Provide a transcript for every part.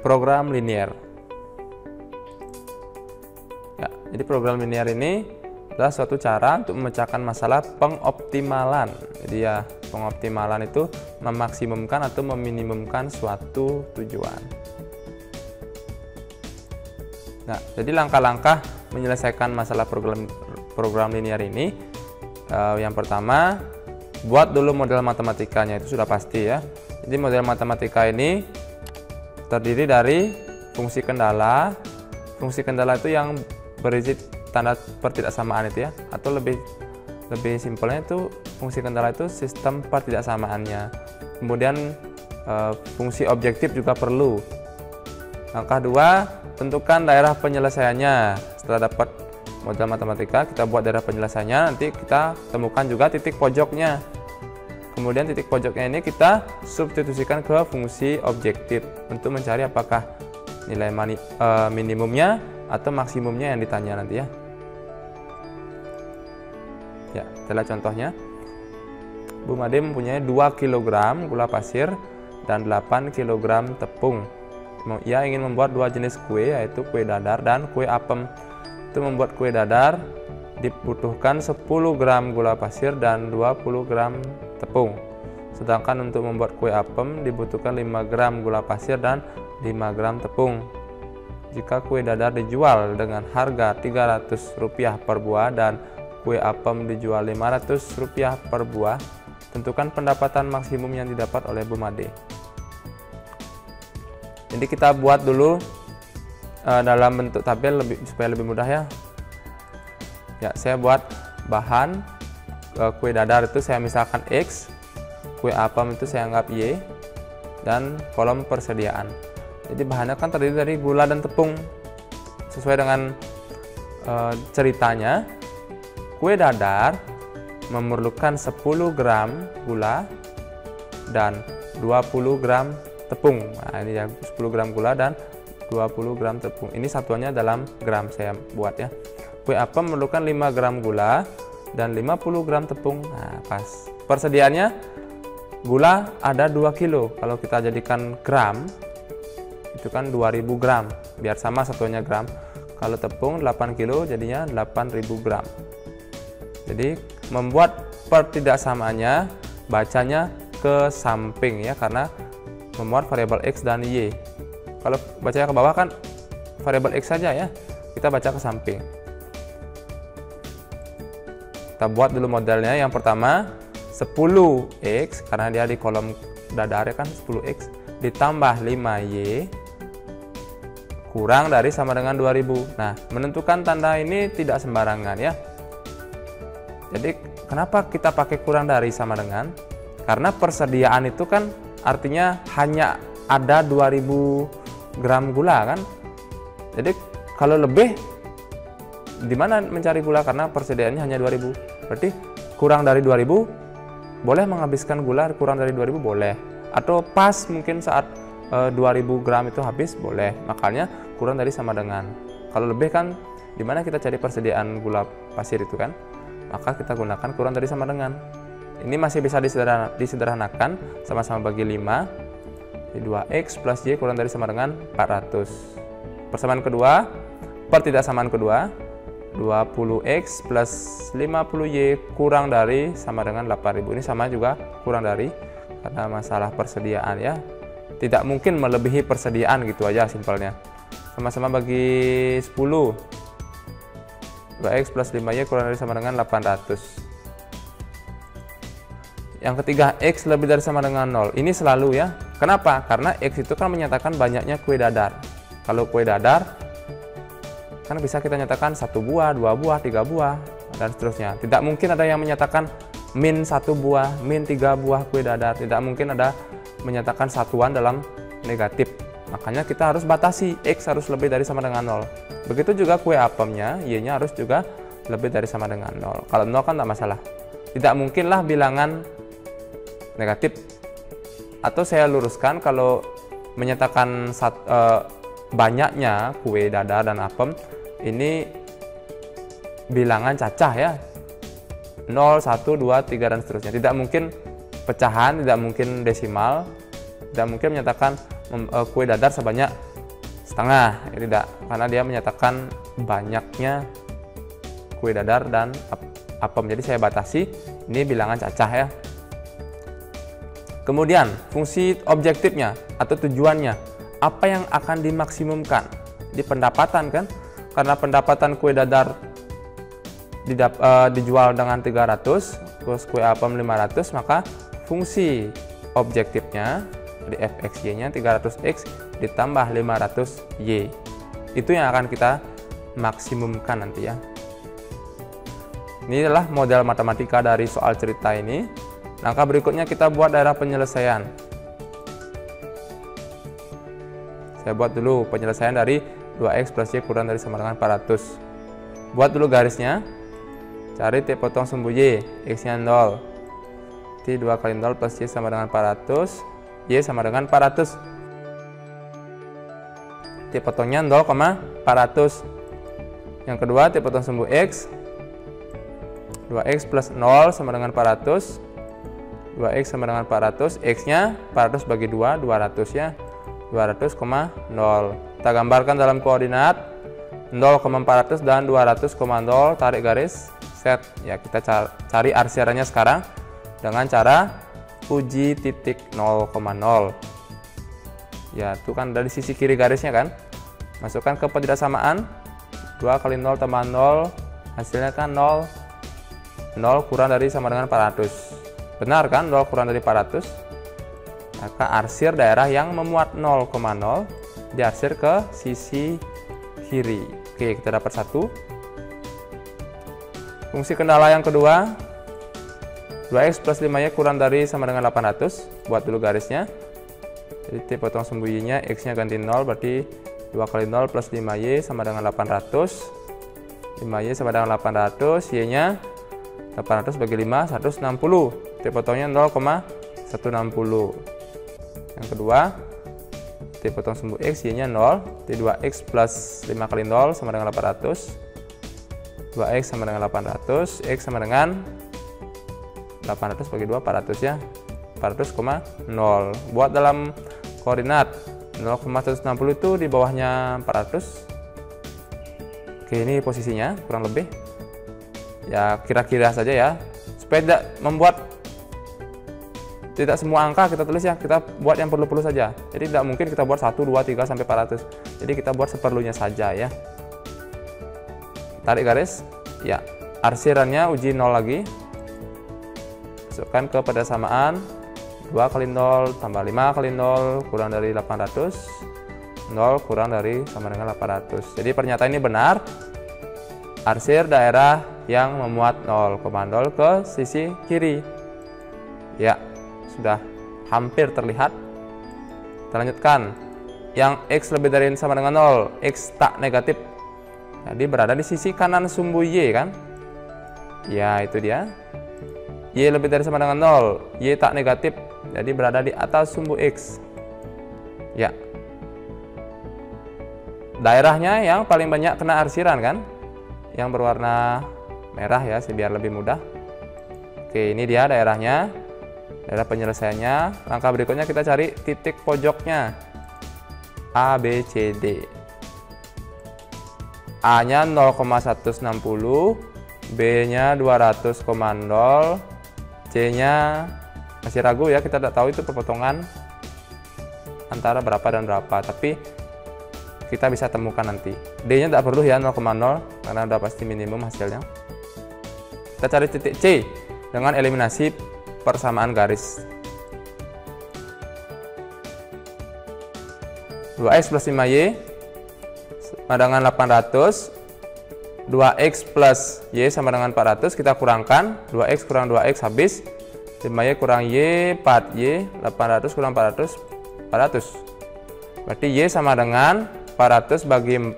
program linier. Ya, jadi program linier ini adalah suatu cara untuk memecahkan masalah pengoptimalan. Jadi ya, pengoptimalan itu memaksimumkan atau meminimumkan suatu tujuan. Nah, jadi langkah-langkah menyelesaikan masalah program linier ini, yang pertama, buat dulu model matematikanya, itu sudah pasti ya. Jadi model matematika ini terdiri dari fungsi kendala. Fungsi kendala itu yang berisi tanda pertidaksamaan itu ya, atau lebih simpelnya itu fungsi kendala itu sistem pertidaksamaannya. Kemudian fungsi objektif juga perlu. Langkah 2, tentukan daerah penyelesaiannya. Setelah dapat model matematika, kita buat daerah penyelesaiannya, nanti kita temukan juga titik pojoknya. Kemudian titik pojoknya ini kita substitusikan ke fungsi objektif untuk mencari apakah nilai minimumnya atau maksimumnya yang ditanya nanti ya. Ya, kita lihat contohnya. Bu Made mempunyai 2 kg gula pasir dan 8 kg tepung. Ia ingin membuat 2 jenis kue, yaitu kue dadar dan kue apem. Untuk membuat kue dadar dibutuhkan 10 gram gula pasir dan 20 gram tepung. Sedangkan untuk membuat kue apem dibutuhkan 5 gram gula pasir dan 5 gram tepung. Jika kue dadar dijual dengan harga Rp300 per buah dan kue apem dijual Rp500 per buah, tentukan pendapatan maksimum yang didapat oleh Bu Made. Jadi kita buat dulu dalam bentuk tabel supaya lebih mudah ya. Ya, saya buat bahan kue dadar itu saya misalkan X, kue apem itu saya anggap Y, dan kolom persediaan. Jadi bahannya kan terdiri dari gula dan tepung. Sesuai dengan ceritanya, kue dadar memerlukan 10 gram gula dan 20 gram tepung. Nah, ini ya 10 gram gula dan 20 gram tepung. Ini satuannya dalam gram saya buat ya. Kue apem memerlukan 5 gram gula dan 50 gram tepung. Nah, pas. Persediaannya gula ada 2 kilo. Kalau kita jadikan gram itu kan 2000 gram. Biar sama satuannya gram. Kalau tepung 8 kilo jadinya 8000 gram. Jadi membuat pertidaksamaannya bacanya ke samping ya, karena memuat variabel X dan Y. Kalau bacanya ke bawah kan variabel X saja ya, kita baca ke samping. Kita buat dulu modelnya. Yang pertama 10X, karena dia di kolom dadar ya kan, 10X ditambah 5Y kurang dari sama dengan 2000. Nah, menentukan tanda ini tidak sembarangan ya. Jadi kenapa kita pakai kurang dari sama dengan? Karena persediaan itu kan artinya hanya ada 2000 gram gula kan. Jadi kalau lebih, di mana mencari gula? Karena persediaannya hanya 2000. Berarti kurang dari 2000 boleh menghabiskan gula, kurang dari 2000 boleh. Atau pas mungkin saat 2000 gram itu habis boleh. Makanya kurang dari sama dengan. Kalau lebih kan di mana kita cari persediaan gula pasir itu kan? Maka kita gunakan kurang dari sama dengan. Ini masih bisa disederhanakan, sama-sama bagi 5. 2X plus Y kurang dari sama dengan 400. Persamaan kedua, pertidaksamaan kedua, 20X plus 50Y kurang dari sama dengan 8000. Ini sama juga kurang dari, karena masalah persediaan ya. Tidak mungkin melebihi persediaan, gitu aja simpelnya. Sama-sama bagi 10. 2X plus 5Y kurang dari sama dengan 800. Yang ketiga, X lebih dari sama dengan 0. Ini selalu ya. Kenapa? Karena X itu kan menyatakan banyaknya kue dadar. Kalau kue dadar kan bisa kita nyatakan 1 buah, 2 buah, 3 buah, dan seterusnya. Tidak mungkin ada yang menyatakan min 1 buah, min 3 buah kue dadar. Tidak mungkin ada menyatakan satuan dalam negatif. Makanya kita harus batasi, X harus lebih dari sama dengan 0. Begitu juga kue apemnya, Y-nya harus juga lebih dari sama dengan 0. Kalau 0 kan tak masalah. Tidak mungkinlah bilangan negatif. Atau saya luruskan, kalau menyatakan banyaknya kue dadar dan apem, ini bilangan cacah ya. 0, 1, 2, 3 dan seterusnya. Tidak mungkin pecahan, tidak mungkin desimal, tidak mungkin menyatakan kue dadar sebanyak setengah. Ini tidak, karena dia menyatakan banyaknya kue dadar dan apem. Jadi saya batasi, ini bilangan cacah ya. Kemudian fungsi objektifnya atau tujuannya, apa yang akan dimaksimumkan di pendapatan kan? Karena pendapatan kue dadar dijual dengan 300, terus kue apem 500, maka fungsi objektifnya di fxy-nya 300x ditambah 500y. Itu yang akan kita maksimumkan nanti ya. Ini adalah model matematika dari soal cerita ini. Langkah berikutnya kita buat daerah penyelesaian. Saya buat dulu penyelesaian dari 2x plus y kurang dari sama dengan 400. Buat dulu garisnya. Cari T potong sumbu y, x-nya 0. T 2 kali 0 plus y sama dengan 400, y sama dengan 400. T potongnya 0,400. Yang kedua T potong sumbu x, 2x plus 0 sama dengan 400. 2x sama dengan 400, x-nya 400 bagi 2, 200 ya. 200,0. Kita gambarkan dalam koordinat 0,400 dan 200,0, tarik garis. Set. Ya, kita cari arsiranya sekarang dengan cara uji titik 0,0. Ya, itu kan dari sisi kiri garisnya kan. Masukkan ke ketidaksamaan. 2 kali 0 tambah 0, hasilnya kan 0. 0 kurang dari sama dengan 400. Benar kan? 0 kurang dari 400. Maka arsir daerah yang memuat 0,0 diarsir ke sisi kiri. Oke, kita dapat 1. Fungsi kendala yang kedua, 2x plus 5y kurang dari sama dengan 800. Buat dulu garisnya. Jadi T potong sumbu y-nya, x-nya ganti 0, berarti 2 kali 0 plus 5y sama dengan 800. 5y sama dengan 800, y-nya 800 bagi 5, 160. T potongnya 0,160. Yang kedua, T potong sumbu x, y-nya 0. T2x plus 5 kali 0 sama dengan 800. 2x sama dengan 800, x sama dengan 800 bagi 2, 400 ya. 400,0. Buat dalam koordinat 0,160 itu di bawahnya 400. Oke, ini posisinya kurang lebih. Ya, kira-kira saja ya. Supaya tidak membuat tidak semua angka kita tulis ya, kita buat yang perlu-perlu saja. Jadi tidak mungkin kita buat 1, 2, 3 sampai 400. Jadi kita buat seperlunya saja ya. Tarik garis, ya, arsirannya uji 0 lagi. Masukkan ke persamaan 2 kali 0 tambah 5 kali 0 kurang dari 800. 0 kurang dari sama dengan 800. Jadi pernyataan ini benar. Arsir daerah yang memuat 0,0 ke sisi kiri. Ya, sudah hampir terlihat. Kita lanjutkan. Yang x lebih dari sama dengan 0, x tak negatif. Jadi berada di sisi kanan sumbu y kan? Ya, itu dia. Y lebih dari sama dengan 0, y tak negatif. Jadi berada di atas sumbu x. Ya. Daerahnya yang paling banyak kena arsiran kan? Yang berwarna merah ya, biar lebih mudah. Oke, ini dia daerahnya. Daerah penyelesaiannya. Langkah berikutnya kita cari titik pojoknya. A, B, C, D. A-nya 0,160, B-nya 200,0, C-nya masih ragu ya, kita tidak tahu itu perpotongan antara berapa dan berapa, tapi kita bisa temukan nanti. D-nya tidak perlu ya, 0,0, karena sudah pasti minimum hasilnya. Kita cari titik C dengan eliminasi persamaan garis. 2x plus 5y sama dengan 800, 2x plus y sama dengan 400, kita kurangkan, 2x kurang 2x habis, 5y kurang y, 4y, 800 kurang 400, 400. Berarti y sama dengan 400 bagi 4,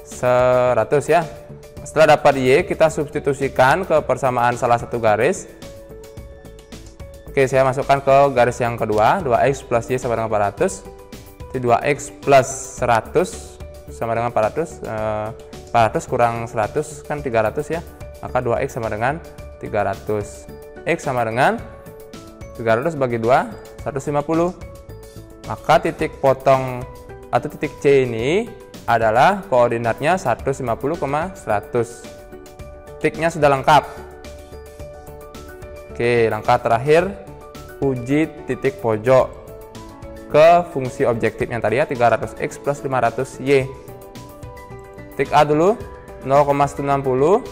100 ya. Setelah dapat y, kita substitusikan ke persamaan salah satu garis. Oke, saya masukkan ke garis yang kedua, 2x plus y sama dengan 400. 2x plus 100 sama dengan 400, 400 kurang 100 kan 300 ya, maka 2x sama dengan 300, x sama dengan 300 bagi 2, 150, maka titik potong atau titik C ini adalah koordinatnya 150,100. Titiknya sudah lengkap. Oke, langkah terakhir uji titik pojok ke fungsi objektif yang tadi ya, 300x plus 500y. Titik A dulu 0,160,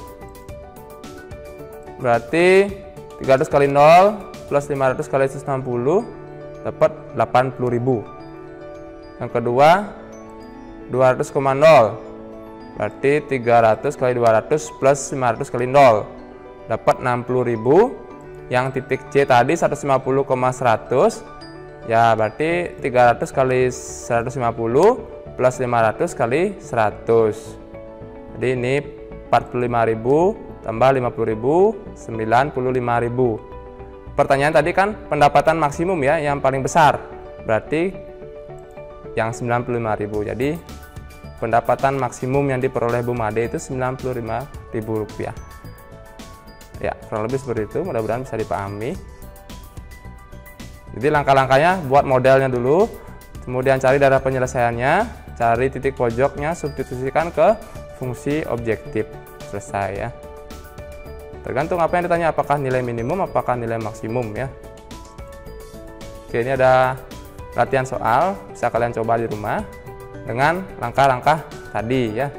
berarti 300 kali 0 plus 500 kali 160 dapat 80.000. Yang kedua 200,0, berarti 300 kali 200 plus 500 kali 0 dapat 60.000. Yang titik C tadi 150,100, ya berarti 300 kali 150 plus 500 kali 100. Jadi ini 45.000 tambah 50.000, 95.000. Pertanyaan tadi kan pendapatan maksimum ya, yang paling besar. Berarti yang 95.000. Jadi pendapatan maksimum yang diperoleh Bu Made itu Rp95.000. Ya, kurang lebih seperti itu. Mudah-mudahan bisa dipahami. Jadi langkah-langkahnya buat modelnya dulu, kemudian cari darah penyelesaiannya, cari titik pojoknya, substitusikan ke fungsi objektif. Selesai ya. Tergantung apa yang ditanya, apakah nilai minimum, apakah nilai maksimum ya. Oke, ini ada latihan soal, bisa kalian coba di rumah dengan langkah-langkah tadi ya.